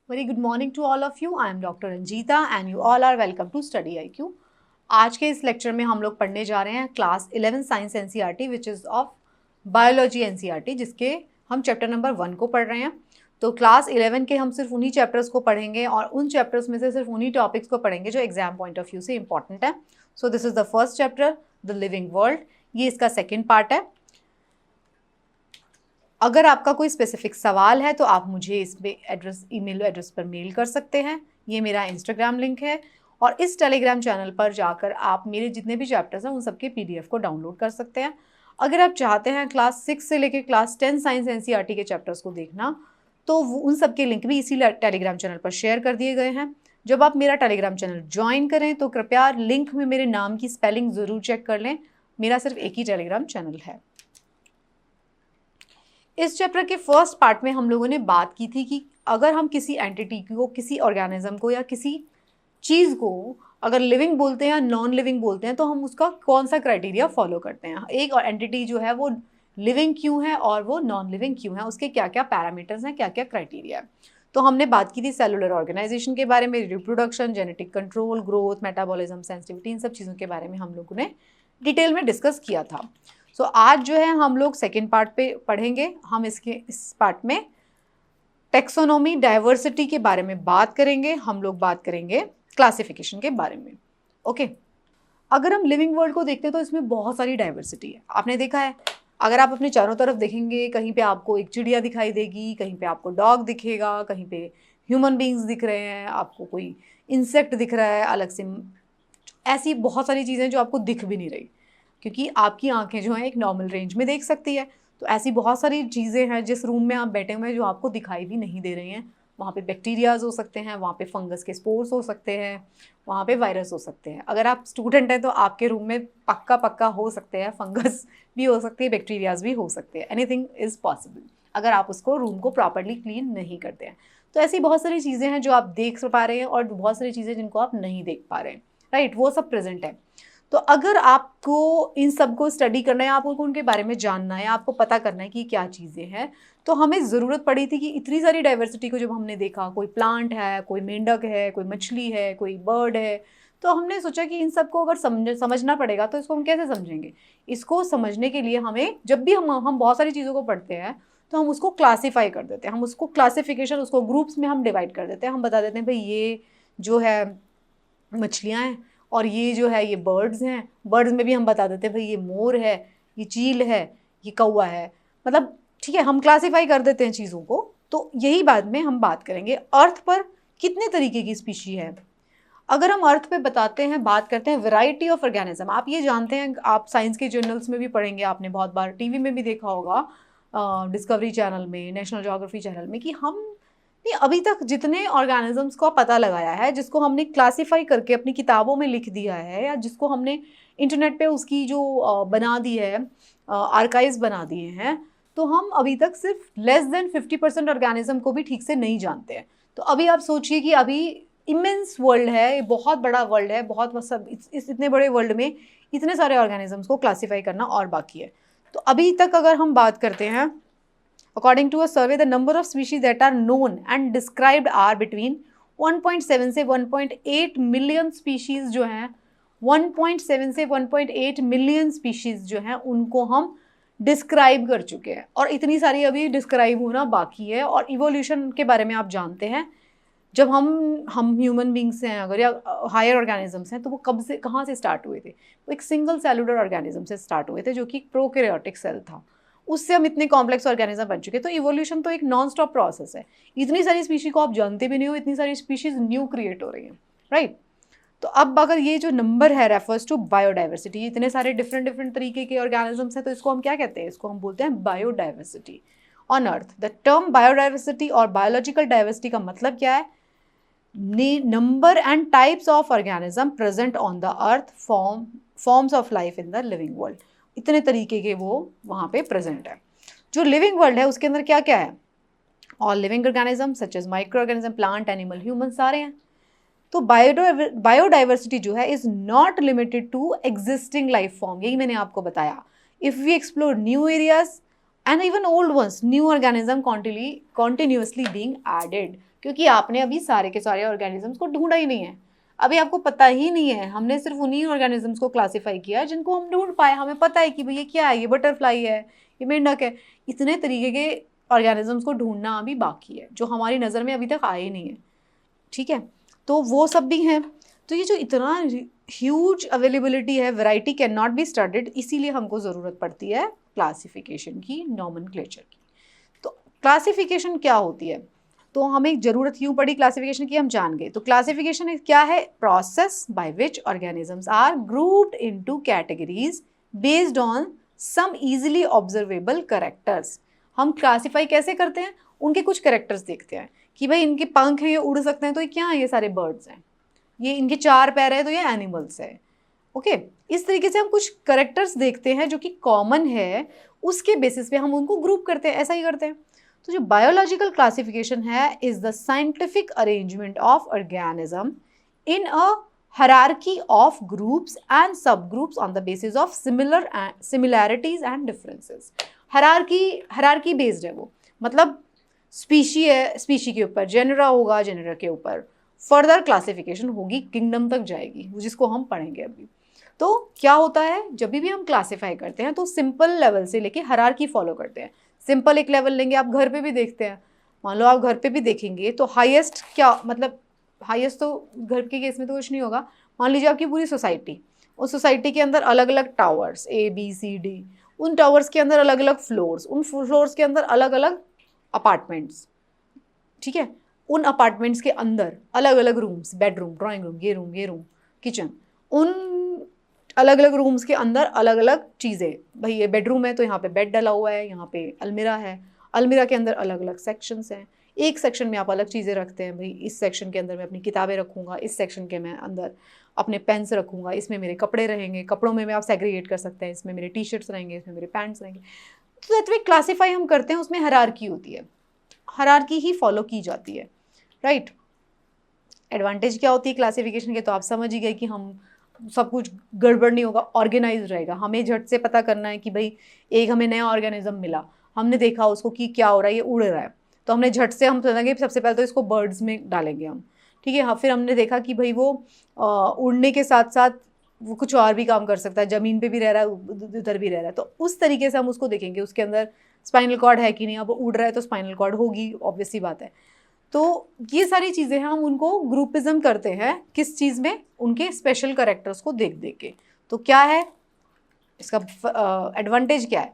Very good morning to all of you. I am Dr. Ranjita and you all are welcome to Study IQ. आज के इस lecture में हम लोग पढ़ने जा रहे हैं class 11 science NCERT which is of biology NCERT, जिसके हम चैप्टर नंबर 1 को पढ़ रहे हैं। तो क्लास 11 के हम सिर्फ उन्हीं चैप्टर्स को पढ़ेंगे और उन चैप्टर्स में से सिर्फ उन्हीं टॉपिक्स को पढ़ेंगे जो एग्जाम पॉइंट ऑफ व्यू से इंपॉर्टेंट है। So this is the first chapter, the living world. ये इसका सेकेंड पार्ट है। अगर आपका कोई स्पेसिफिक सवाल है तो आप मुझे इस पे ईमेल एड्रेस पर मेल कर सकते हैं। ये मेरा इंस्टाग्राम लिंक है और इस टेलीग्राम चैनल पर जाकर आप मेरे जितने भी चैप्टर्स हैं उन सबके पीडीएफ को डाउनलोड कर सकते हैं। अगर आप चाहते हैं क्लास 6 से लेकर क्लास 10 साइंस एनसीईआरटी के चैप्टर्स को देखना तो उन सबके लिंक भी इसी टेलीग्राम चैनल पर शेयर कर दिए गए हैं। जब आप मेरा टेलीग्राम चैनल ज्वाइन करें तो कृपया लिंक में मेरे नाम की स्पेलिंग ज़रूर चेक कर लें। मेरा सिर्फ एक ही टेलीग्राम चैनल है। इस चैप्टर के फर्स्ट पार्ट में हम लोगों ने बात की थी कि अगर हम किसी एंटिटी को, किसी ऑर्गेनिज्म को या किसी चीज़ को अगर लिविंग बोलते हैं या नॉन लिविंग बोलते हैं तो हम उसका कौन सा क्राइटेरिया फॉलो करते हैं। एक एंटिटी जो है वो लिविंग क्यों है और वो नॉन लिविंग क्यों है, उसके क्या क्या पैरामीटर्स हैं, क्या क्या क्राइटेरिया है। तो हमने बात की थी सेलुलर ऑर्गेनाइजेशन के बारे में, reproduction, genetic control, growth, metabolism, sensitivity, इन सब चीज़ों के बारे में हम लोगों ने डिटेल में डिस्कस किया था। सो आज जो है हम लोग सेकेंड पार्ट पे पढ़ेंगे। हम इस पार्ट में टेक्सोनोमी, डाइवर्सिटी के बारे में बात करेंगे। हम लोग बात करेंगे क्लासिफिकेशन के बारे में। ओके, अगर हम लिविंग वर्ल्ड को देखते हैं तो इसमें बहुत सारी डाइवर्सिटी है। आपने देखा है, अगर आप अपने चारों तरफ देखेंगे, कहीं पे आपको एक चिड़िया दिखाई देगी, कहीं पे आपको डॉग दिखेगा, कहीं पे ह्यूमन बींग्स दिख रहे हैं, आपको कोई इंसेक्ट दिख रहा है अलग से। ऐसी बहुत सारी चीज़ें जो आपको दिख भी नहीं रही क्योंकि आपकी आंखें जो हैं एक नॉर्मल रेंज में देख सकती है। तो ऐसी बहुत सारी चीज़ें हैं जिस रूम में आप बैठे हुए हैं जो आपको दिखाई भी नहीं दे रही हैं। वहाँ पे बैक्टीरियाज हो सकते हैं, वहाँ पे फंगस के स्पोर्स हो सकते हैं, वहाँ पे वायरस हो सकते हैं। अगर आप स्टूडेंट हैं तो आपके रूम में पक्का हो सकते हैं, फंगस भी हो सकती है, बैक्टीरियाज भी हो सकते हैं। एनीथिंग इज़ पॉसिबल अगर आप उसको रूम को प्रॉपरली क्लीन नहीं करते हैं। तो ऐसी बहुत सारी चीज़ें हैं जो आप देख पा रहे हैं और बहुत सारी चीज़ें जिनको आप नहीं देख पा रहे हैं, राइट, वो सब प्रेजेंट है। तो अगर आपको इन सब को स्टडी करना है, आपको उनके बारे में जानना है, आपको पता करना है कि क्या चीज़ें हैं, तो हमें ज़रूरत पड़ी थी कि इतनी सारी डाइवर्सिटी को जब हमने देखा, कोई प्लांट है, कोई मेंढक है, कोई मछली है, कोई बर्ड है, तो हमने सोचा कि इन सबको अगर समझना पड़ेगा तो इसको हम कैसे समझेंगे। इसको समझने के लिए हमें, जब भी हम बहुत सारी चीज़ों को पढ़ते हैं तो हम उसको क्लासीफाई कर देते हैं। हम उसको क्लासिफिकेशन, उसको ग्रुप्स में हम डिवाइड कर देते हैं। हम बता देते हैं भाई ये जो है मछलियाँ हैं और ये जो है ये बर्ड्स हैं। बर्ड्स में भी हम बता देते हैं भाई ये मोर है, ये चील है, ये कौवा है। मतलब ठीक है, हम क्लासीफाई कर देते हैं चीज़ों को। तो यही बाद में हम बात करेंगे अर्थ पर कितने तरीके की स्पीशी है। अगर हम अर्थ पे बताते हैं, बात करते हैं वैरायटी ऑफ ऑर्गेनिज्म, आप ये जानते हैं, आप साइंस के जर्नल्स में भी पढ़ेंगे, आपने बहुत बार टीवी में भी देखा होगा, डिस्कवरी चैनल में, नेशनल ज्योग्राफी चैनल में, कि हम अभी तक जितने ऑर्गेनिजम्स का पता लगाया है, जिसको हमने क्लासीफाई करके अपनी किताबों में लिख दिया है या जिसको हमने इंटरनेट पे उसकी जो बना दी है, आर्काइव्स बना दिए हैं, तो हम अभी तक सिर्फ लेस देन 50% ऑर्गेनिज्म को भी ठीक से नहीं जानते हैं। तो अभी आप सोचिए कि अभी इमेंस वर्ल्ड है, बहुत बड़ा वर्ल्ड है, बहुत सब इस इतने बड़े वर्ल्ड में इतने सारे ऑर्गेनिजम्स को क्लासीफाई करना और बाकी है। तो अभी तक अगर हम बात करते हैं, according to a survey, the number of species that are known and described are between 1.7 से 1.8 मिलियन स्पीशीज़ जो हैं, 1.7 से 1.8 मिलियन स्पीशीज़ जो हैं उनको हम डिस्क्राइब कर चुके हैं और इतनी सारी अभी डिस्क्राइब होना बाकी है। और इवोल्यूशन के बारे में आप जानते हैं, जब हम ह्यूमन बींग्स हैं अगर या हायर ऑर्गेनिजम्स हैं तो वो कब से, कहाँ से स्टार्ट हुए थे? वो एक सिंगल सेलुलर ऑर्गेनिज्म से स्टार्ट हुए थे जो कि प्रोकैरियोटिक सेल था। उससे हम इतने कॉम्प्लेक्स ऑर्गेनिज्म बन चुके। तो इवोल्यूशन तो एक नॉन स्टॉप प्रोसेस है। इतनी सारी स्पीशी को आप जानते भी नहीं हो, इतनी सारी स्पीशीज न्यू क्रिएट हो रही हैं, राइट। तो अब अगर ये जो नंबर है रेफर्स टू बायोडाइवर्सिटी, इतने सारे डिफरेंट तरीके के ऑर्गेनिजम्स हैं, तो इसको हम क्या कहते हैं? इसको हम बोलते हैं biodiversity on earth. The term biodiversity और बायोलॉजिकल डाइवर्सिटी का मतलब क्या है? Number and types of organism present on the earth, forms of life in the living world. इतने तरीके के वो वहाँ पे प्रेजेंट है। जो लिविंग वर्ल्ड है उसके अंदर क्या क्या है? All living organism such as micro organism, plant, animal, human, सारे हैं। तो बायोडाइवर्सिटी जो है is not limited to existing life form. यही मैंने आपको बताया। If we explore new areas and even old ones, new organism continuously being added क्योंकि आपने अभी सारे के सारे ऑर्गेनिजम्स को ढूंढा ही नहीं है, अभी आपको पता ही नहीं है। हमने सिर्फ उन्हीं ऑर्गेनिजम्स को क्लासीफाई किया है जिनको हम ढूंढ पाए, हमें पता है कि भाई ये क्या है, ये बटरफ्लाई है, ये मेंढक है। इतने तरीके के ऑर्गेनिजम्स को ढूंढना अभी बाकी है जो हमारी नज़र में अभी तक आए नहीं है, ठीक है। तो वो सब भी हैं। तो ये जो इतना ह्यूज अवेलेबिलिटी है, variety can not be studied, इसीलिए हमको ज़रूरत पड़ती है क्लासिफिकेशन की, नॉमेनक्लेचर की। तो क्लासिफिकेशन क्या होती है, तो हमें ज़रूरत क्यों पड़ी क्लासिफिकेशन की, हम जान गए। तो क्लासिफिकेशन क्या है, process by which organisms are grouped into categories based on some easily observable characters. हम क्लासीफाई कैसे करते हैं, उनके कुछ कैरेक्टर्स देखते हैं कि भाई इनके पंख हैं, ये उड़ सकते हैं, तो ये क्या है, ये सारे बर्ड्स हैं, ये इनके 4 पैर है तो ये एनिमल्स है, ओके। इस तरीके से हम कुछ कैरेक्टर्स देखते हैं जो कि कॉमन है, उसके बेसिस पे हम उनको ग्रुप करते हैं, ऐसा ही करते हैं। तो जो बायोलॉजिकल क्लासिफिकेशन है is the scientific arrangement of organism in a hierarchy of groups and subgroups on the basis of similarities and differences। hierarchy based है वो, मतलब स्पीशी है, स्पीशी के ऊपर जेनरा होगा, जेनरा के ऊपर फर्दर क्लासिफिकेशन होगी, किंगडम तक जाएगी, जिसको हम पढ़ेंगे अभी। तो क्या होता है, जब भी हम क्लासीफाई करते हैं तो सिंपल लेवल से लेके हायरार्की फॉलो करते हैं। सिंपल एक लेवल लेंगे, आप घर पे भी देखते हैं, मान लो आप घर पे भी देखेंगे तो हाईएस्ट क्या, मतलब हाईएस्ट तो घर के केस में तो कुछ नहीं होगा। मान लीजिए आपकी पूरी सोसाइटी, उस सोसाइटी के अंदर अलग अलग टावर्स ABCD, उन टावर्स के अंदर अलग अलग फ्लोर्स, उन फ्लोर्स के अंदर अलग अलग अपार्टमेंट्स, ठीक है। उन अपार्टमेंट्स के अंदर अलग अलग रूम्स, बेडरूम, ड्राइंग रूम, ये रूम, किचन, उन अलग अलग रूम्स के अंदर अलग अलग चीज़ें। भाई ये बेडरूम है तो यहाँ पे बेड डला हुआ है, यहाँ पे अलमीरा है, अलमीरा के अंदर अलग अलग सेक्शंस हैं। एक सेक्शन में आप अलग चीज़ें रखते हैं, भाई इस सेक्शन के अंदर मैं अपनी किताबें रखूँगा, इस सेक्शन के मैं अंदर अपने पेन्स रखूँगा, इसमें मेरे कपड़े रहेंगे, कपड़ों में आप सेग्रीगेट कर सकते हैं, इसमें मेरे टी-शर्ट्स रहेंगे, इसमें मेरे पैंट्स रहेंगे। तो दैट वे क्लासीफाई हम करते हैं, उसमें हायरार्की होती है, हायरार्की ही फॉलो की जाती है, राइट। एडवांटेज क्या होती है क्लासिफिकेशन के, तो आप समझ ही गए कि हम सब कुछ गड़बड़ नहीं होगा, ऑर्गेनाइज रहेगा। हमें झट से पता करना है कि भाई एक हमें नया ऑर्गेनिज्म मिला, हमने देखा उसको कि क्या हो रहा है, ये उड़ रहा है, तो हमने झट से हम सोचेंगे सबसे पहले तो इसको बर्ड्स में डालेंगे हम, ठीक है। हाँ, फिर हमने देखा कि भाई वो उड़ने के साथ साथ वो कुछ और भी काम कर सकता है, ज़मीन पे भी रह रहा है, उधर भी रह रहा है, तो उस तरीके से हम उसको देखेंगे उसके अंदर स्पाइनल कॉर्ड है कि नहीं। अब उड़ रहा है तो स्पाइनल कॉर्ड होगी, ऑब्वियस सी बात है। तो ये सारी चीज़ें हैं, हम उनको ग्रुपिज्म करते हैं किस चीज़ में, उनके स्पेशल कैरेक्टर्स को देख देख के। तो क्या है इसका एडवांटेज, क्या है,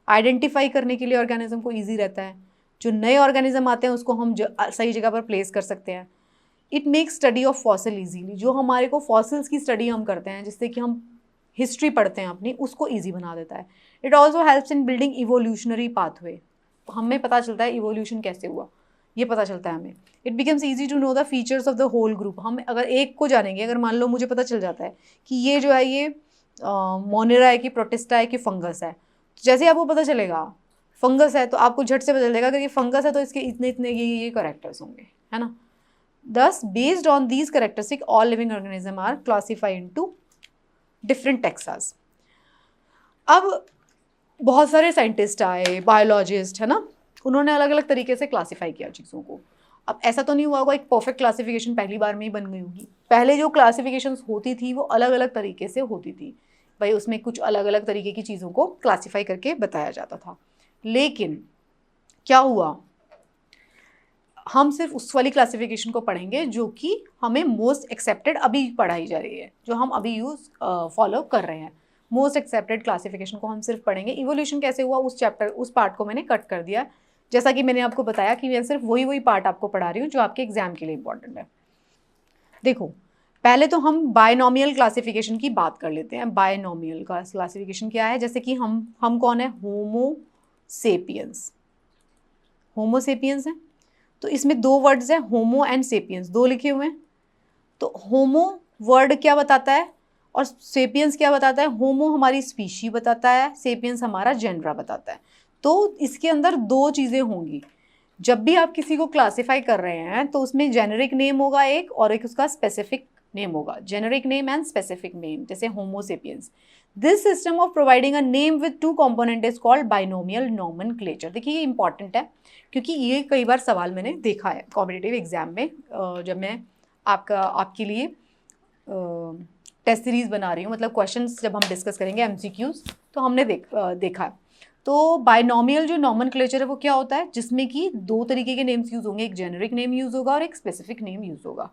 आइडेंटिफाई करने के लिए ऑर्गेनिज्म को ईजी रहता है, जो नए ऑर्गेनिज्म आते हैं उसको हम सही जगह पर प्लेस कर सकते हैं। It makes study of fossil easily, जो हमारे को फॉसिल्स की स्टडी हम करते हैं जिससे कि हम हिस्ट्री पढ़ते हैं अपनी, उसको ईजी बना देता है। It also helps in building evolutionary pathway, हमें पता चलता है इवोल्यूशन कैसे हुआ, ये पता चलता है हमें। It becomes easy to know the features of the whole group, हम अगर एक को जानेंगे, अगर मान लो मुझे पता चल जाता है कि ये जो है ये मोनेरा है कि प्रोटिस्टा है कि फंगस है, तो जैसे आपको पता चलेगा फंगस है तो आपको झट से पता चलेगा कि ये फंगस है तो इसके इतने इतने ये कैरेक्टर्स होंगे, है ना। Thus, based on these characteristics, all living organisms are classified into different taxas। अब बहुत सारे साइंटिस्ट आए, बायोलॉजिस्ट, है ना, उन्होंने अलग अलग तरीके से क्लासीफाई किया चीज़ों को। अब ऐसा तो नहीं हुआ होगा एक परफेक्ट क्लासिफिकेशन पहली बार में ही बन गई होगी। पहले जो क्लासिफिकेशंस होती थी वो अलग अलग तरीके से होती थी, भाई उसमें कुछ अलग अलग तरीके की चीज़ों को क्लासीफाई करके बताया जाता था। लेकिन क्या हुआ, हम सिर्फ उस वाली क्लासिफिकेशन को पढ़ेंगे जो कि हमें मोस्ट एक्सेप्टेड अभी पढ़ाई जा रही है, जो हम अभी फॉलो कर रहे हैं। मोस्ट एक्सेप्टेड क्लासिफिकेशन को हम सिर्फ पढ़ेंगे। इवोल्यूशन कैसे हुआ उस चैप्टर, उस पार्ट को मैंने कट कर दिया, जैसा कि मैंने आपको बताया कि मैं सिर्फ वही पार्ट आपको पढ़ा रही हूँ जो आपके एग्जाम के लिए इंपॉर्टेंट है। देखो, पहले तो हम बायनॉमियल क्लासिफिकेशन की बात कर लेते हैं। बायनॉमियल क्लासिफिकेशन क्या है, जैसे कि हम कौन है, होमो सेपियंस, होमो सेपियंस है, तो इसमें 2 वर्ड्स हैं, होमो एंड सेपियंस, 2 लिखे हुए हैं। तो होमो वर्ड क्या बताता है और सेपियंस क्या बताता है, होमो हमारी स्पीशी बताता है, सेपियंस हमारा जेनरा बताता है। तो इसके अंदर 2 चीज़ें होंगी। जब भी आप किसी को क्लासीफाई कर रहे हैं तो उसमें जेनेरिक नेम होगा एक, और एक उसका स्पेसिफिक नेम होगा, generic name and specific name. जैसे Homo sapiens, this system of providing a name with two component is called binomial nomenclature. देखिए ये इंपॉर्टेंट है क्योंकि ये कई बार सवाल मैंने देखा है कॉम्पिटिटिव एग्जाम में, जब मैं आपके लिए टेस्ट सीरीज बना रही हूँ, मतलब क्वेश्चंस जब हम डिस्कस करेंगे एमसीक्यूज, तो हमने देखा है। तो बाइनोमियल जो नॉमेनक्लेचर है वो क्या होता है, जिसमें कि दो तरीके के नेम्स यूज होंगे, एक जेनेरिक नेम यूज होगा और एक स्पेसिफिक नेम यूज होगा।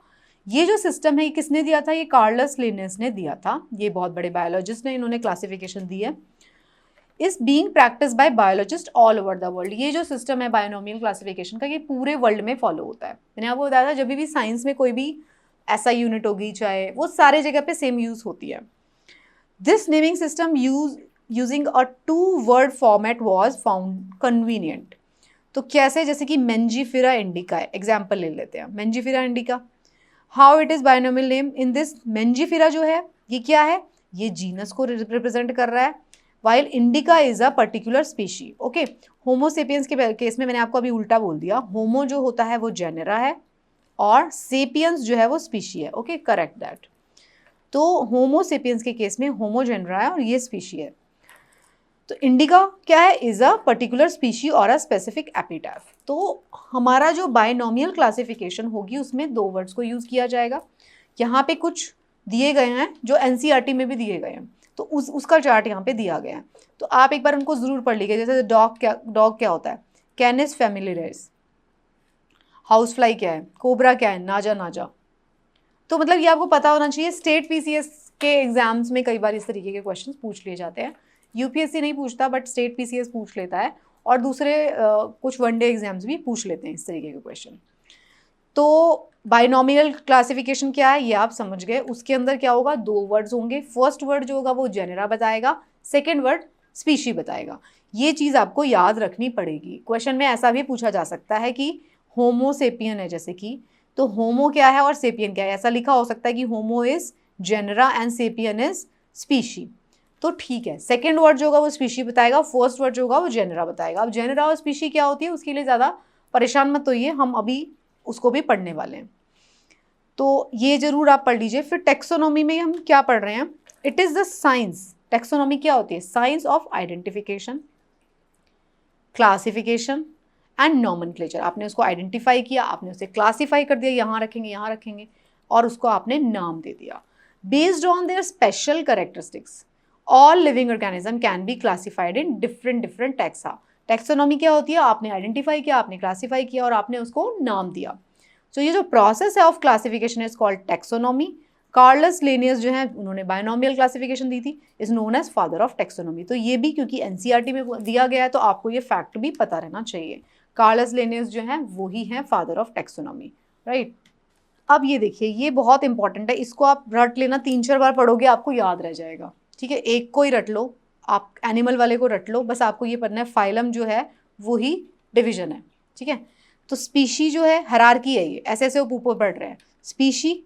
ये जो सिस्टम है ये किसने दिया था, ये कार्लस लिनेस ने दिया था। ये बहुत बड़े बायोलॉजिस्ट ने इन्होंने क्लासिफिकेशन दी है। Is being practice by biologist all over the world. ये जो सिस्टम है बायोनोमियल क्लासिफिकेशन का, ये पूरे वर्ल्ड में फॉलो होता है। मैंने आपको बताया था जब भी साइंस में कोई भी ऐसा यूनिट होगी, चाहे वो सारे जगह पे सेम यूज होती है। This naming system using a 2-word format was found convenient. तो कैसे, जैसे कि मेंजीफेरा इंडिका है, एग्जाम्पल ले लेते हैं Mangifera indica. How it is binomial name in this, Mangifera जो है ये क्या है, ये जीनस को रिप्रेजेंट कर रहा है, while indica is a particular species. Okay, Homo sapiens के केस में मैंने आपको अभी उल्टा बोल दिया, होमो जो होता है वो जेनेरा है और सेपियंस जो है वो स्पीशी है। Okay, correct that. तो होमोसेपियंस के केस में होमो जेनेरा है और ये स्पीशी है। तो इंडिका क्या है, इज अ पर्टिकुलर स्पीशी और अ स्पेसिफिक एपिटैफ। तो हमारा जो बाइनोमियल क्लासिफिकेशन होगी उसमें दो वर्ड्स को यूज किया जाएगा। यहाँ पे कुछ दिए गए हैं जो एनसीईआरटी में भी दिए गए हैं, तो उसका चार्ट यहाँ पे दिया गया है, तो आप एक बार उनको जरूर पढ़ लीजिए। जैसे डॉग क्या होता है, कैनिस फेमिलियरिस। हाउस फ्लाई क्या है, कोबरा क्या है, नाजा नाजा। तो मतलब ये आपको पता होना चाहिए। स्टेट पीसीएस के एग्जाम्स में कई बार इस तरीके के क्वेश्चंस पूछ लिए जाते हैं। यूपीएससी नहीं पूछता बट स्टेट पीसीएस पूछ लेता है, और दूसरे कुछ वनडे एग्जाम्स भी पूछ लेते हैं इस तरीके के क्वेश्चन। तो बाइनोमियल क्लासिफिकेशन क्या है ये आप समझ गए। उसके अंदर क्या होगा, दो वर्ड्स होंगे। फर्स्ट वर्ड जो होगा वो जेनेरा बताएगा, सेकेंड वर्ड स्पीशी बताएगा। ये चीज़ आपको याद रखनी पड़ेगी। क्वेश्चन में ऐसा भी पूछा जा सकता है कि होमोसेपियन है जैसे कि, तो होमो क्या है और सेपियन क्या है, ऐसा लिखा हो सकता है कि Homo is genera and sapien is species. तो ठीक है, सेकेंड वर्ड जो होगा वो स्पीशी बताएगा, फर्स्ट वर्ड जो होगा वो जेनेरा बताएगा। अब जेनेरा और स्पीशी क्या होती है उसके लिए ज़्यादा परेशान मत होइए, हम अभी उसको भी पढ़ने वाले हैं, तो ये जरूर आप पढ़ लीजिए। फिर टेक्सोनॉमी में हम क्या पढ़ रहे हैं, it is the science, taxonomy क्या होती है, science of identification, classification and nomenclature. आपने उसको आइडेंटिफाई किया, आपने उसे क्लासीफाई कर दिया, यहाँ रखेंगे, और उसको आपने नाम दे दिया। Based on their special characteristics all living organism can be classified in different taxa. Taxonomy क्या होती है, आपने आइडेंटिफाई किया, आपने क्लासीफाई किया और आपने उसको नाम दिया। सो ये जो प्रोसेस है of classification is called taxonomy. Carolus Linnaeus जो है उन्होंने बाइनोमियल क्लासिफिकेशन दी थी, is known as father of taxonomy. तो ये भी क्योंकि एनसीईआरटी में दिया गया है तो आपको ये फैक्ट भी पता रहना चाहिए। कार्लस लिनियस जो है वो ही है फादर ऑफ टेक्सोनॉमी, राइट। अब ये देखिए, ये बहुत इंपॉर्टेंट है, इसको आप रट लेना, 3-4 बार पढ़ोगे आपको याद रह जाएगा। ठीक है, एक को ही रट लो, आप एनिमल वाले को रट लो, बस आपको ये पढ़ना है फाइलम जो है वो ही डिविजन है। ठीक है, तो स्पीशी जो है हायरार्की है, ये ऐसे ऊपर बढ़ रहे हैं, स्पीशी,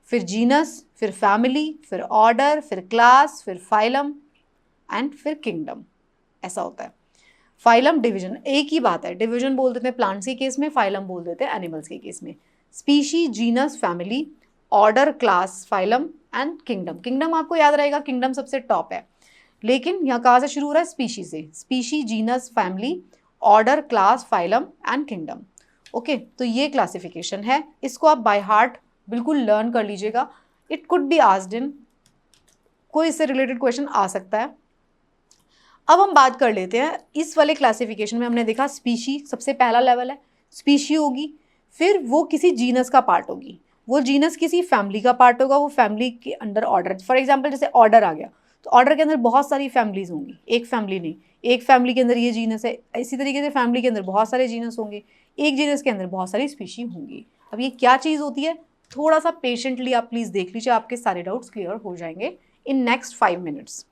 फिर जीनस, फिर फैमिली, फिर ऑर्डर, फिर क्लास, फिर फाइलम एंड फिर किंगडम, ऐसा होता है। फाइलम डिवीजन एक ही बात है, डिवीजन बोल देते हैं प्लांट्स के केस में, फाइलम बोल देते हैं एनिमल्स के केस में। Species, genus, family, order, class, phylum and kingdom. Kingdom आपको याद रहेगा, किंगडम सबसे टॉप है, लेकिन यहाँ कहाँ से शुरू हो रहा है, स्पीशी से। Species, genus, family, order, class, phylum and kingdom. Okay, तो ये क्लासिफिकेशन है, इसको आप बाय हार्ट बिल्कुल लर्न कर लीजिएगा। It could be asked in, कोई इससे रिलेटेड क्वेश्चन आ सकता है। अब हम बात कर लेते हैं इस वाले क्लासिफिकेशन में, हमने देखा स्पीशी सबसे पहला लेवल है, स्पीशी होगी, फिर वो किसी जीनस का पार्ट होगी, वो जीनस किसी फैमिली का पार्ट होगा, वो फैमिली के अंडर ऑर्डर। फॉर एग्जांपल जैसे ऑर्डर आ गया, तो ऑर्डर के अंदर बहुत सारी फैमिलीज होंगी, एक फैमिली नहीं, एक फैमिली के अंदर ये जीनस है, इसी तरीके से फैमिली के अंदर बहुत सारे जीनस होंगे, एक जीनस के अंदर बहुत सारी स्पीशी होंगी। अब ये क्या चीज़ होती है, थोड़ा सा पेशेंटली आप प्लीज़ देख लीजिए, आपके सारे डाउट्स क्लियर हो जाएंगे इन नेक्स्ट 5 मिनट्स।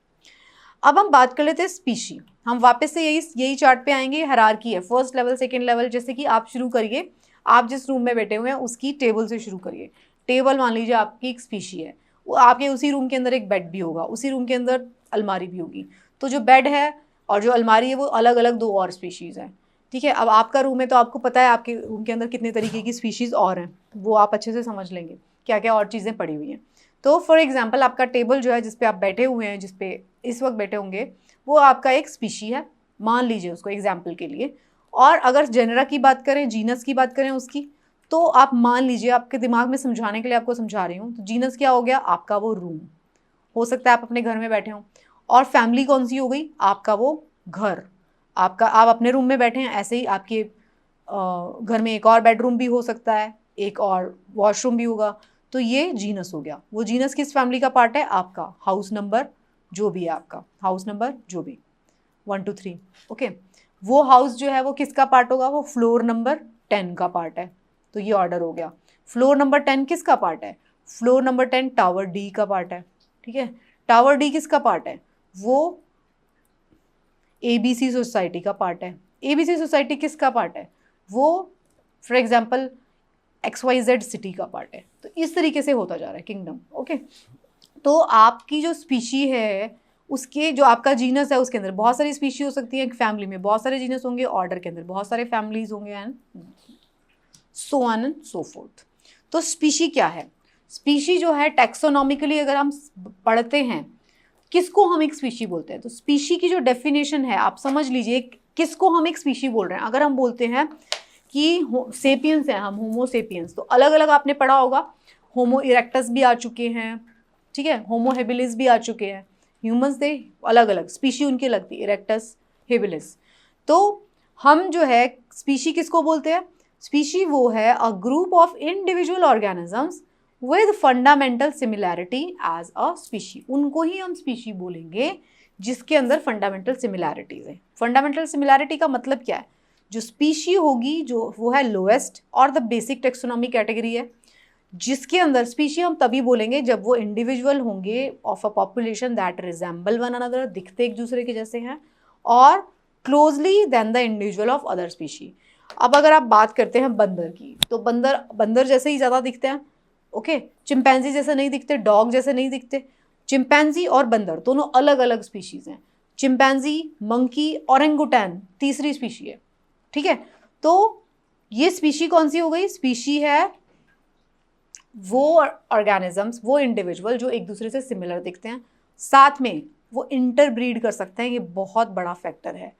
अब हम बात कर लेते हैं स्पीशी। हम वापस से यही चार्ट पे आएंगे, हायरार्की है, फर्स्ट लेवल, सेकंड लेवल। जैसे कि आप शुरू करिए, आप जिस रूम में बैठे हुए हैं उसकी टेबल से शुरू करिए। टेबल मान लीजिए आपकी एक स्पीशी है, वो आपके उसी रूम के अंदर एक बेड भी होगा, उसी रूम के अंदर अलमारी भी होगी, तो जो बेड है और जो अलमारी है वो अलग अलग 2 और स्पीशीज़ हैं। ठीक है, अब आपका रूम है तो आपको पता है आपके रूम के अंदर कितने तरीके की स्पीशीज़ और हैं, वो आप अच्छे से समझ लेंगे क्या क्या और चीज़ें पड़ी हुई हैं। तो फॉर एग्जांपल आपका टेबल जो है जिस पे आप बैठे हुए हैं, जिस पे इस वक्त बैठे होंगे, वो आपका एक स्पीशी है, मान लीजिए उसको एग्जाम्पल के लिए। और अगर जेनरा की बात करें, जीनस की बात करें उसकी, तो आप मान लीजिए, आपके दिमाग में समझाने के लिए आपको समझा रही हूँ, तो जीनस क्या हो गया, आपका वो रूम हो सकता है, आप अपने घर में बैठे हों। और फैमिली कौन सी हो गई, आपका वो घर, आपका, आप अपने रूम में बैठे हैं, ऐसे ही आपके घर में एक और बेडरूम भी हो सकता है, एक और वॉशरूम भी होगा। तो ये जीनस हो गया। वो जीनस किस फैमिली का पार्ट है, आपका हाउस नंबर जो भी है, आपका हाउस नंबर जो भी 1 2 3, ओके। वो हाउस जो है वो किसका पार्ट होगा, वो फ्लोर नंबर 10 का पार्ट है। तो ये ऑर्डर हो गया। फ्लोर नंबर 10 किसका पार्ट है, फ्लोर नंबर 10 टावर डी का पार्ट है, ठीक है। टावर डी किसका पार्ट है, वो एबीसी सोसाइटी का पार्ट है। एबीसी सोसाइटी किसका पार्ट है, वो फॉर एग्जाम्पल XYZ सिटी का पार्ट है। तो इस तरीके से होता जा रहा है किंगडम, ओके। तो आपकी जो स्पीशी है, उसके जो आपका जीनस है, उसके अंदर बहुत सारी स्पीशी हो सकती है, एक फैमिली में बहुत सारे जीनस होंगे, ऑर्डर के अंदर बहुत सारे फैमिलीज होंगे, and so on and so fourth. तो स्पीशी क्या है, स्पीशी जो है टैक्सोनॉमिकली अगर हम पढ़ते हैं, किसको हम एक स्पीशी बोलते हैं, तो स्पीशी की जो डेफिनेशन है आप समझ लीजिए, किसको हम एक स्पीशी बोल रहे हैं। अगर हम बोलते हैं कि सेपियंस है, हम होमो सेपियंस, तो अलग अलग आपने पढ़ा होगा, होमो इरेक्टस भी आ चुके हैं, ठीक है, होमो हेबिलिस भी आ चुके हैं। ह्यूमंस दे अलग अलग स्पीशी उनकी लगती है, इरेक्टस, हेबिलिस। तो हम जो है स्पीशी किसको बोलते हैं, स्पीशी वो है a group of individual organisms with fundamental similarity as a species. उनको ही हम स्पीशी बोलेंगे जिसके अंदर फंडामेंटल सिमिलैरिटीज है। फंडामेंटल सिमिलैरिटी का मतलब क्या है, जो स्पीशी होगी जो वो है लोएस्ट और द बेसिक टेक्सोनॉमी कैटेगरी है, जिसके अंदर स्पीशी हम तभी बोलेंगे जब वो इंडिविजुअल होंगे of a population that resemble one another, दिखते एक दूसरे के जैसे हैं, और closely than the individual of other species. अब अगर आप बात करते हैं बंदर की, तो बंदर जैसे ही ज़्यादा दिखते हैं, ओके। चिंपैंजी जैसे नहीं दिखते, डॉग जैसे नहीं दिखते। चिंपैंजी और बंदर दोनों अलग अलग स्पीशीज़ हैं। चिंपैंजी, मंकी, ओरेंगुटैन तीसरी स्पीशी है, ठीक है। तो ये स्पीशी कौन सी हो गई, स्पीशी है वो ऑर्गेनिजम्स, वो इंडिविजुअल जो एक दूसरे से सिमिलर दिखते हैं, साथ में वो इंटरब्रीड कर सकते हैं। ये बहुत बड़ा फैक्टर है।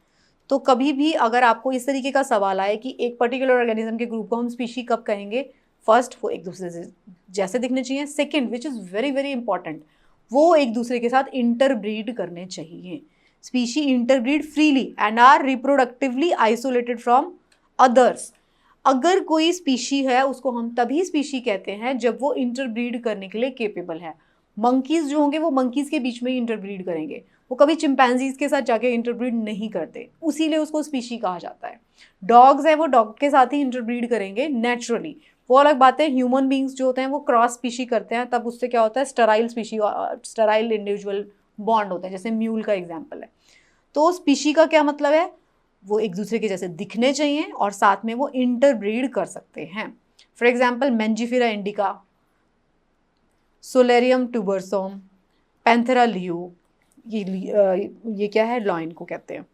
तो कभी भी अगर आपको इस तरीके का सवाल आए कि एक पर्टिकुलर ऑर्गेनिज्म के ग्रुप को हम स्पीशी कब कहेंगे, फर्स्ट वो एक दूसरे से जैसे दिखने चाहिए, second which is very very important, वो एक दूसरे के साथ इंटरब्रीड करने चाहिए। Species interbreed freely and are reproductively isolated from others. अगर कोई स्पीशी है उसको हम तभी स्पीशी कहते हैं जब वो इंटरब्रीड करने के लिए केपेबल है। मंकीज जो होंगे वो मंकीज के बीच में ही इंटरब्रीड करेंगे, वो कभी चिंपैंजीज के साथ जाके इंटरब्रीड नहीं करते, उसीलिए उसको स्पीशी कहा जाता है। डॉग्स है वो डॉग के साथ ही इंटरब्रीड करेंगे नेचुरली, वो अलग बात है। ह्यूमन बींग्स जो होते हैं वो क्रॉस स्पीशी करते हैं, तब उससे क्या होता है, Sterlite species, Sterlite individual bond होते हैं, जैसे म्यूल का एग्जाम्पल है। तो स्पीशी का क्या मतलब है, वो एक दूसरे के जैसे दिखने चाहिए और साथ में वो इंटरब्रीड कर सकते हैं। For example Mangifera indica, Solanum tuberosum, Panthera leo, ये क्या है, लॉइन को कहते हैं।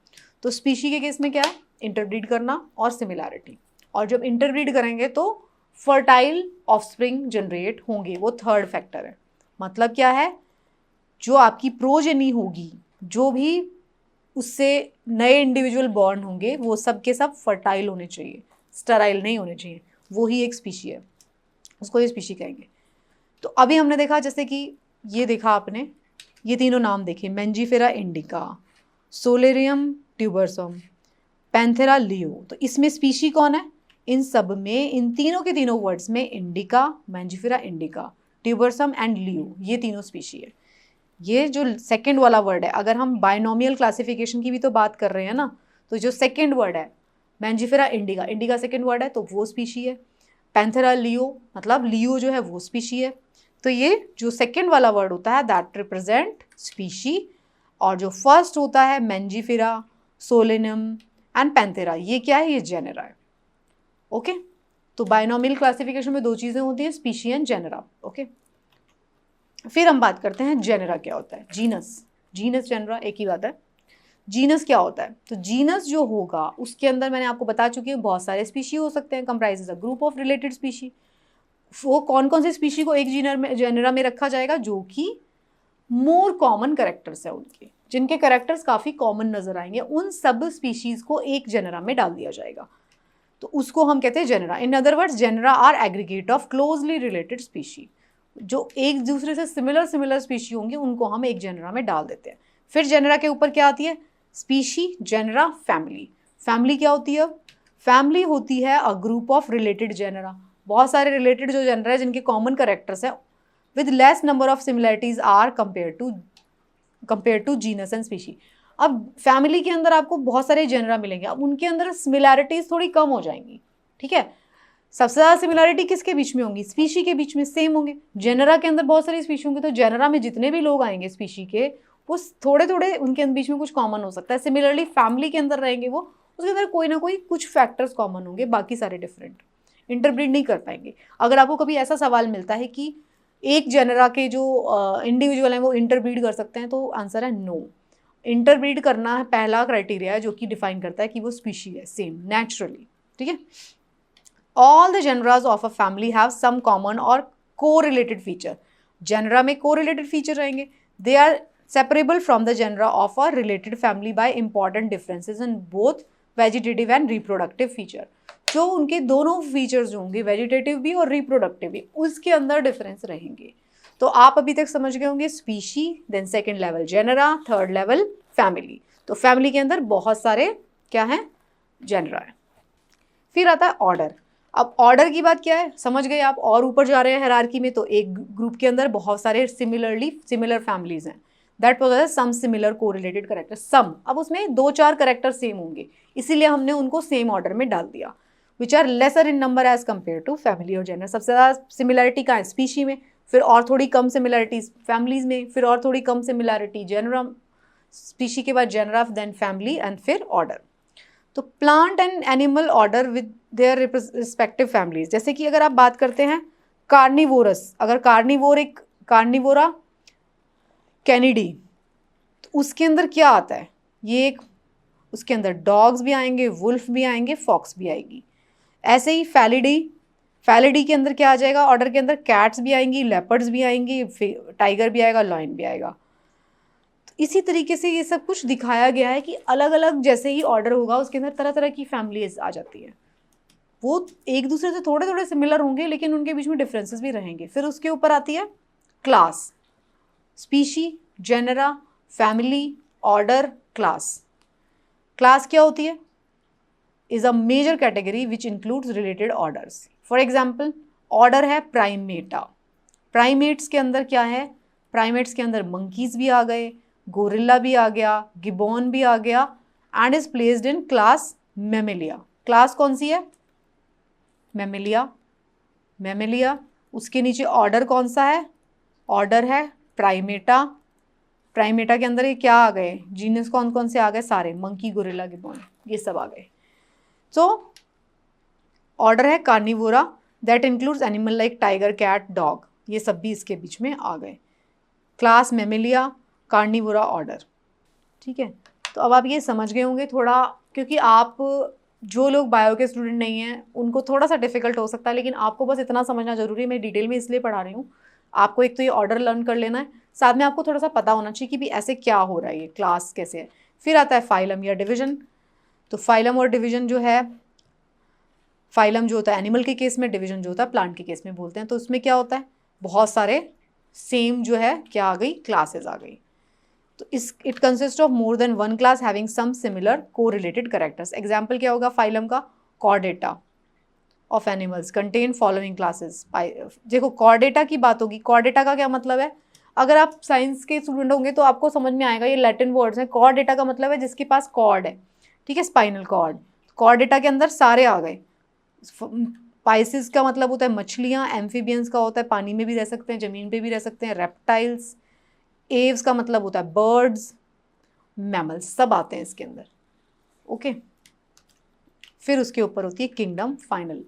तो स्पीशी के केस में क्या है, इंटरब्रीड करना और सिमिलैरिटी, और जब इंटरब्रीड करेंगे तो फर्टाइल ऑफस्प्रिंग जनरेट होंगे, वो थर्ड फैक्टर है। मतलब क्या है, जो आपकी प्रोजेनी होगी, जो भी उससे नए इंडिविजुअल बॉर्न होंगे, वो सब के सब फर्टाइल होने चाहिए, स्टराइल नहीं होने चाहिए, वो ही एक स्पीशी है, उसको ये स्पीशी कहेंगे। तो अभी हमने देखा, जैसे कि ये देखा आपने, ये तीनों नाम देखे, Mangifera indica, Solanum tuberosum, Panthera leo. तो इसमें स्पीशी कौन है, इन सब में, इन तीनों के तीनों वर्ड्स में indica, Mangifera indica, tuberosum and leo, ये तीनों स्पीशी है। ये जो सेकंड वाला वर्ड है, अगर हम बाइनोमियल क्लासिफिकेशन की भी तो बात कर रहे हैं ना, तो जो सेकंड वर्ड है Mangifera indica, indica second word है तो वो स्पीशी है। पैंथेरा लियो, मतलब लियो जो है वो स्पीशी है। तो ये जो सेकंड वाला वर्ड होता है दैट रिप्रेजेंट स्पीशी, और जो फर्स्ट होता है मैंजीफेरा, सोलेनियम एंड पैंथेरा, ये क्या है, ये जेनेरा है, ओके। तो बाइनोमियल क्लासिफिकेशन में दो चीज़ें होती हैं, स्पीशी एंड जेनेरा, ओके। फिर हम बात करते हैं जेनेरा क्या होता है, जीनस, जीनस जेनेरा एक ही बात है। जीनस क्या होता है, तो जीनस जो होगा उसके अंदर मैंने आपको बता चुकी हूँ बहुत सारे स्पीशी हो सकते हैं, comprises a group of related species. वो कौन कौन सी स्पीशी को एक जेनरा में रखा जाएगा, जो कि मोर कॉमन कैरेक्टर्स है उनके, जिनके कैरेक्टर्स काफ़ी कॉमन नजर आएंगे, उन सब स्पीशीज को एक जेनरा में डाल दिया जाएगा। तो उसको हम कहते हैं genera. In other words, genera are aggregate of closely related species. जो एक दूसरे से सिमिलर स्पीशी होंगी उनको हम एक जेनरा में डाल देते हैं। फिर जेनरा के ऊपर क्या आती है, स्पीशी, जेनरा, फैमिली। फैमिली क्या होती है, फैमिली होती है a group of related genera, बहुत सारे रिलेटेड जो जेनरा है जिनके कॉमन कैरेक्टर्स है, with less number of similarities are compare to genus and species. अब फैमिली के अंदर आपको बहुत सारे जेनरा मिलेंगे, अब उनके अंदर सिमिलैरिटीज थोड़ी कम हो जाएंगी, ठीक है। सबसे ज़्यादा सिमिलैरिटी किसके बीच में होंगी, स्पीशी के बीच में सेम होंगे। जेनरा के अंदर बहुत सारी स्पीशी होंगी, तो जेनरा में जितने भी लोग आएंगे स्पीशी के, वो थोड़े थोड़े उनके बीच में कुछ कॉमन हो सकता है। सिमिलरली फैमिली के अंदर रहेंगे वो, उसके अंदर कोई ना कोई कुछ फैक्टर्स कॉमन होंगे, बाकी सारे डिफरेंट, इंटरब्रीड नहीं कर पाएंगे। अगर आपको कभी ऐसा सवाल मिलता है कि एक जेनरा के जो इंडिविजुअल हैं वो इंटरब्रीड कर सकते हैं, तो आंसर है नो। इंटरब्रीड करना है पहला क्राइटेरिया है जो कि डिफाइन करता है कि वो स्पीशी है सेम नेचुरली, ठीक है। All the genera of a family have some common और को रिलेटेड फीचर। जेनरा में को रिलेटेड फीचर रहेंगे, they are separable from the genera of a related family by important differences in both vegetative and reproductive feature. जो उनके दोनों features जो होंगे, वेजिटेटिव भी और रिप्रोडक्टिव भी, उसके अंदर डिफरेंस रहेंगे। तो आप अभी तक समझ गए होंगे species, then second level genera, third level family. तो फैमिली के अंदर बहुत सारे क्या हैं, जेनरा है। फिर आता है ऑर्डर। अब ऑर्डर की बात क्या है, समझ गए आप, और ऊपर जा रहे हैं हायरार्की में, तो एक ग्रुप के अंदर बहुत सारे सिमिलर फैमिलीज हैं, that was some similar correlated character some. अब उसमें 2-4 कैरेक्टर सेम होंगे, इसीलिए हमने उनको सेम ऑर्डर में डाल दिया, which are lesser in number as compare to family और जेनर। सबसे ज़्यादा सिमिलरिटी कहाँ है, स्पीशी में, फिर और थोड़ी कम सिमिलरिटीज फैमिलीज में, फिर और थोड़ी कम सिमिलरिटी जेनरा, स्पीशी के बाद जेनरा, देन फैमिली एंड फिर ऑर्डर। तो plant and animal order with their respective families. जैसे कि अगर आप बात करते हैं कार्निवोरस, अगर कार्निवोरा कैनिडी, तो उसके अंदर क्या आता है, ये एक, उसके अंदर डॉग्स भी आएंगे, वुल्फ भी आएंगे, फॉक्स भी आएगी। ऐसे ही फैलिडी के अंदर क्या आ जाएगा ऑर्डर के अंदर, कैट्स भी आएंगी, लेपर्ड्स भी आएंगी, टाइगर भी आएगा, लॉयन भी आएगा। तो इसी तरीके से ये सब कुछ दिखाया गया है कि अलग अलग जैसे ही ऑर्डर होगा उसके अंदर तरह तरह की फैमिलीज आ जाती है। वो एक दूसरे से थोड़े थोड़े सिमिलर होंगे लेकिन उनके बीच में डिफरेंसेस भी रहेंगे। फिर उसके ऊपर आती है class, species, genera, family, order, class. Class क्या होती है, is a major category which includes related orders. For example, order है प्राइमेटा। प्राइमेट्स के अंदर क्या है, प्राइमेट्स के अंदर मंकीज भी आ गए, गोरिल्ला भी आ गया, गिबॉन भी आ गया, and is placed in class Mammalia. Class कौन सी है, मेमेलिया। उसके नीचे ऑर्डर कौन सा है, ऑर्डर है प्राइमेटा। प्राइमेटा के अंदर ये क्या आ गए, जीनस कौन कौन से आ गए, सारे, मंकी, गोरिल्ला, गिबॉन, ये सब आ गए। तो ऑर्डर है Carnivora, that includes animal like tiger, cat, dog, ये सब भी इसके बीच में आ गए। क्लास मेमेलिया, कार्निवोरा, ऑर्डर, ठीक है। तो अब आप ये समझ गए होंगे थोड़ा, क्योंकि आप जो लोग बायो के स्टूडेंट नहीं हैं उनको थोड़ा सा डिफिकल्ट हो सकता है, लेकिन आपको बस इतना समझना जरूरी है। मैं डिटेल में इसलिए पढ़ा रही हूँ, आपको एक तो ये ऑर्डर लर्न कर लेना है, साथ में आपको थोड़ा सा पता होना चाहिए कि भी ऐसे क्या हो रहा है, ये क्लास कैसे है। फिर आता है फाइलम या डिवीजन। तो फाइलम और डिवीजन जो है, फाइलम जो होता है एनिमल के केस में, डिवीजन जो होता है प्लांट के केस में बोलते हैं। तो उसमें क्या होता है, बहुत सारे सेम जो है क्या आ गई, क्लासेस आ गई। तो it consist of more than one class having some similar को रिलेटेड कैरेक्टर्स। एग्जाम्पल क्या होगा फाइलम का, Chordata of animals contain following classes. देखो कॉर्डेटा की बात होगी, कॉर्डेटा का क्या मतलब है, अगर आप साइंस के स्टूडेंट होंगे तो आपको समझ में आएगा, ये लैटिन वर्ड्स हैं। कॉर्डेटा का मतलब है जिसके पास कॉर्ड है, ठीक है, स्पाइनल कॉर्ड। कॉर्डेटा के अंदर सारे आ गए। पाइसिस का मतलब होता है मछलियाँ, एम्फीबियंस का होता है पानी में भी रह सकते हैं, ज़मीन पे भी रह सकते हैं, रेप्टाइल्स। एव्स का मतलब होता है बर्ड्स, मैमल्स, सब आते हैं इसके अंदर, ओके। फिर उसके ऊपर होती है किंगडम, फाइनल।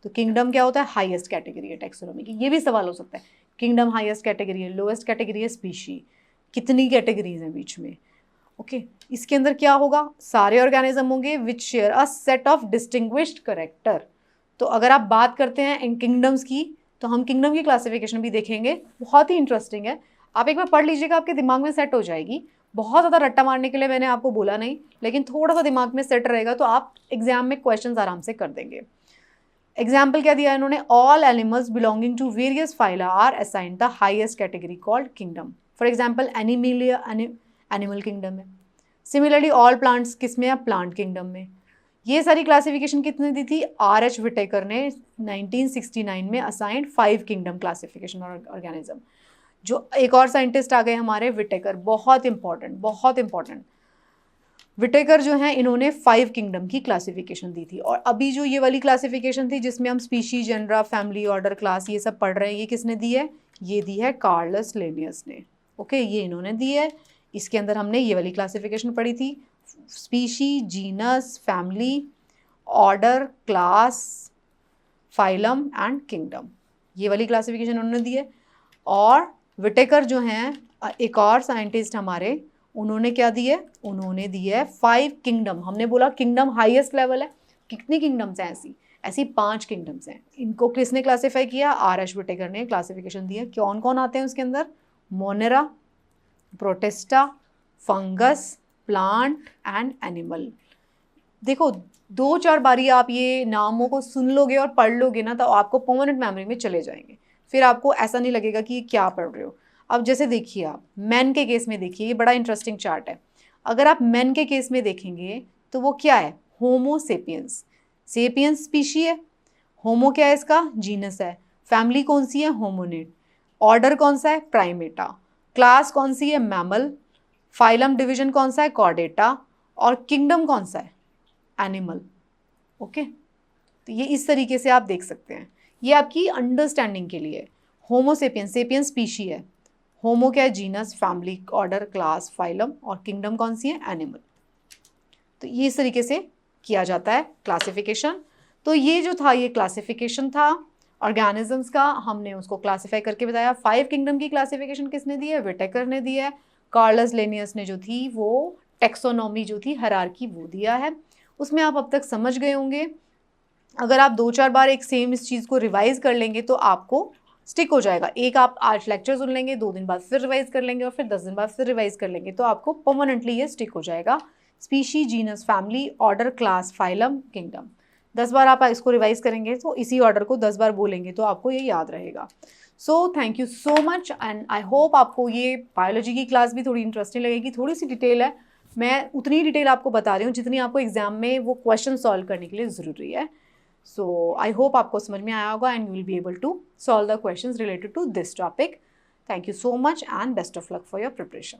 तो किंगडम क्या होता है, हाईएस्ट कैटेगरी है टैक्सोनॉमी की। ये भी सवाल हो सकता है, किंगडम हाईएस्ट कैटेगरी है, लोएस्ट कैटेगरी है स्पीशी, कितनी कैटेगरीज हैं बीच में, ओके। इसके अंदर क्या होगा, सारे ऑर्गेनिज्म होंगे which share a set of distinguished character. तो अगर आप बात करते हैं इन किंगडम्स की, तो हम किंगडम की क्लासिफिकेशन भी देखेंगे, बहुत ही इंटरेस्टिंग है। आप एक बार पढ़ लीजिएगा, आपके दिमाग में सेट हो जाएगी। बहुत ज़्यादा रट्टा मारने के लिए मैंने आपको बोला नहीं, लेकिन थोड़ा सा दिमाग में सेट रहेगा तो आप एग्जाम में क्वेश्चंस आराम से कर देंगे। एग्जाम्पल क्या दिया है इन्होंने, all animals belonging to various phyla are assigned the highest category called kingdom. For example Animalia animal kingdom में। सिमिलरली ऑल प्लांट्स किस में है, प्लांट किंगडम में। ये सारी क्लासिफिकेशन कितने दी थी, R.H. विटेकर ने 1969 में असाइंड 5 किंगडम क्लासिफिकेशन ऑर्गेनिज्म। जो एक और साइंटिस्ट आ गए हमारे, विटेकर, बहुत इंपॉर्टेंट। विटेकर जो है इन्होंने 5 किंगडम की क्लासिफिकेशन दी थी। और अभी जो ये वाली क्लासिफिकेशन थी जिसमें हम species, genera, family, order, class ये सब पढ़ रहे हैं, ये किसने दी है, ये दी है कार्लस लिनियस ने। ओके, ये इन्होंने दी है। इसके अंदर हमने ये वाली क्लासिफिकेशन पढ़ी थी, species, genus, family, order, class, phylum and kingdom, ये वाली क्लासिफिकेशन उन्होंने दी है। और विटेकर जो हैं एक और साइंटिस्ट हमारे, उन्होंने क्या दी है, उन्होंने दी है 5 किंगडम। हमने बोला किंगडम हाईएस्ट लेवल है, कितनी किंगडम्स हैं, ऐसी 5 किंगडम्स हैं। इनको किसने क्लासीफाई किया, R.H. विटेकर ने क्लासिफिकेशन दी है। कौन कौन आते हैं उसके अंदर, Monera, protista, fungus, plant and animal. देखो 2-4 बारी आप ये नामों को सुन लोगे और पढ़ लोगे ना, तो आपको परमानेंट मेमोरी में चले जाएंगे, फिर आपको ऐसा नहीं लगेगा कि ये क्या पढ़ रहे हो। अब जैसे देखिए, आप मैन के केस में देखिए, ये बड़ा इंटरेस्टिंग चार्ट है। अगर आप मैन के केस में देखेंगे तो वो क्या है, होमो सेपियंस। सेपियंस स्पीशी है, होमो क्या है इसका, जीनस है। फैमिली कौन सी है, होमोनिड। ऑर्डर कौन सा है, प्राइमेटा। क्लास कौन सी है, मैमल। फाइलम डिवीजन कौन सा है, कॉर्डेटा। और किंगडम कौन सा है, एनिमल। ओके, तो ये इस तरीके से आप देख सकते हैं, ये आपकी अंडरस्टैंडिंग के लिए। होमो सेपियंस, सेपियंस स्पीशी है, होमो क्या है, genus, family, order, class, phylum, और किंगडम कौन सी है, एनिमल। तो ये इस तरीके से किया जाता है क्लासिफिकेशन। तो ये जो था, ये क्लासिफिकेशन था ऑर्गेनिजम्स का, हमने उसको क्लासिफाई करके बताया। 5 किंगडम की क्लासिफिकेशन किसने दी है, विटेकर ने दी है। कार्लस लिनियस ने जो थी वो टेक्सोनॉमी जो थी, हायरार्की, वो दिया है। उसमें आप अब तक समझ गए होंगे। अगर आप 2-4 बार एक सेम इस चीज़ को रिवाइज कर लेंगे तो आपको स्टिक हो जाएगा। एक आप आज लेक्चर सुन लेंगे, 2 दिन बाद फिर रिवाइज कर लेंगे, और फिर 10 दिन बाद फिर रिवाइज कर लेंगे, तो आपको परमानेंटली ये स्टिक हो जाएगा। Species, genus, family, order, class, phylum, kingdom. 10 बार आप इसको रिवाइज करेंगे तो इसी ऑर्डर को 10 बार बोलेंगे तो आपको ये याद रहेगा। So thank you so much, and I hope आपको ये बायोलॉजी की क्लास भी थोड़ी इंटरेस्टिंग लगेगी। थोड़ी सी डिटेल है, मैं उतनी डिटेल आपको बता रही हूँ जितनी आपको एग्जाम में वो क्वेश्चन सॉल्व करने के लिए ज़रूरी है। सो आई होप आपको समझ में आया होगा, and you will be able to solve the questions related to this topic. Thank you so much and best of luck for your preparation.